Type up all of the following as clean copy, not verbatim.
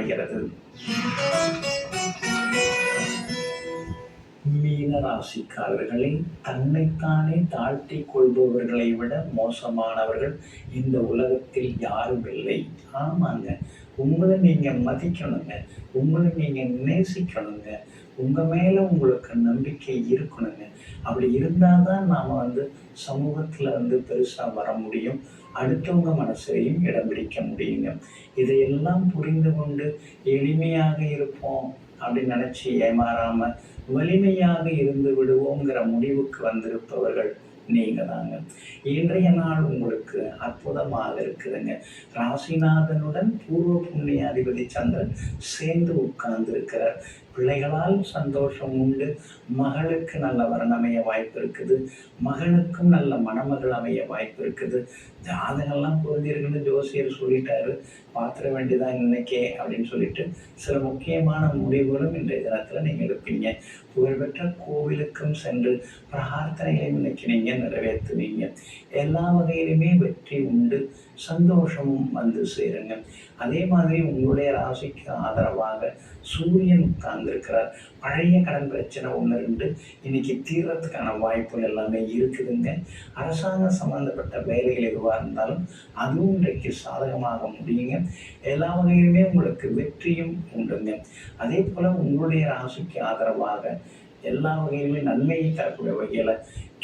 அமைகிறது. மீன ராசிக்காரர்களை தன்னைத்தானே தாழ்த்தி கொள்பவர்களை விட மோசமானவர்கள் இந்த உலகத்தில் யாரும் இல்லை. ஆமாங்க, உங்களை நீங்க மதிக்கணுங்க, உங்களை நீங்க நேசிக்கணுங்க, உங்க மேல உங்களுக்கு நம்பிக்கை இருக்கணுங்க. அப்படி இருந்தாதான் நாம சமூகத்துல பெருசா வர முடியும், அடுத்தவங்க மனசையும் இடம் பிடிக்க முடியுங்க. இதையெல்லாம் புரிந்து கொண்டு எளிமையாக இருப்போம் அப்படின்னு நினைச்சு ஏமாறாம வலிமையாக இருந்து விடுவோங்கிற முடிவுக்கு வந்திருப்பவர்கள் நீங்க தாங்க. இன்றைய நாள் உங்களுக்கு அற்புதமாக இருக்குதுங்க. ராசிநாதனுடன் பூர்வ புண்ணிய அதிபதி சந்திரன் சேர்ந்து உட்கார்ந்து இருக்கிறார். பிள்ளைகளால் சந்தோஷம் உண்டு. மகளுக்கு நல்ல வரன் அமைய வாய்ப்பு இருக்குது, மகனுக்கும் நல்ல மணமகள் அமைய வாய்ப்பு இருக்குது. ஜாதகம்லாம் புரிஞ்சிருக்குன்னு ஜோசியர் சொல்லிட்டாரு, பாத்திர வேண்டியதான் இன்னைக்கே அப்படின்னு சொல்லிட்டு சில முக்கியமான முடிவுகளும் இன்றைய தினத்துல நீங்க எடுப்பீங்க. புகழ்பெற்ற கோவிலுக்கும் சென்று பிரார்த்தனைகளையும் இன்னைக்கு நீங்க நிறைவேற்றுவீங்க. எல்லா வகையிலுமே வெற்றி உண்டு, சந்தோஷமும் சேருங்க. அதே மாதிரி உங்களுடைய ராசிக்கு ஆதரவாக சூரியன் உட்கார்ந்திருக்கிறார். பழைய கடன் பிரச்சனை 1-2 இன்னைக்கு தீர்றதுக்கான வாய்ப்புகள் எல்லாமே இருக்குதுங்க. அரசாங்கம் சம்பந்தப்பட்ட வேலைகள் எதுவாக இருந்தாலும் அதுவும் இன்றைக்கு சாதகமாக முடியுங்க. எல்லா வகையிலுமே உங்களுக்கு வெற்றியும் உண்டுங்க. அதே போல உங்களுடைய ராசிக்கு ஆதரவாக எல்லா வகையிலுமே நன்மையை தரக்கூடிய வகையில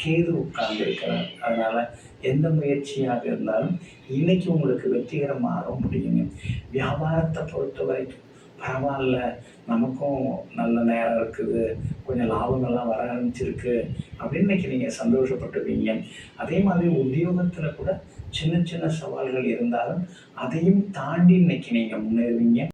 கேது உட்கார்ந்து இருக்கிறார். அதனால எந்த முயற்சியாக இருந்தாலும் இன்னைக்கு உங்களுக்கு வெற்றிகரமாக முடியுங்க. வியாபாரத்தை பொறுத்த வரைக்கும் பரவாயில்ல, நமக்கும் நல்ல நேரம் இருக்குது, கொஞ்சம் லாபங்கள்லாம் வர ஆரம்பிச்சிருக்கு அப்படின்னு இன்னைக்கு நீங்கள் சந்தோஷப்பட்டுவீங்க. அதே மாதிரி உத்தியோகத்தில் கூட சின்ன சின்ன சவால்கள் இருந்தாலும் அதையும் தாண்டி இன்னைக்கு நீங்கள் முன்னேறுவீங்க.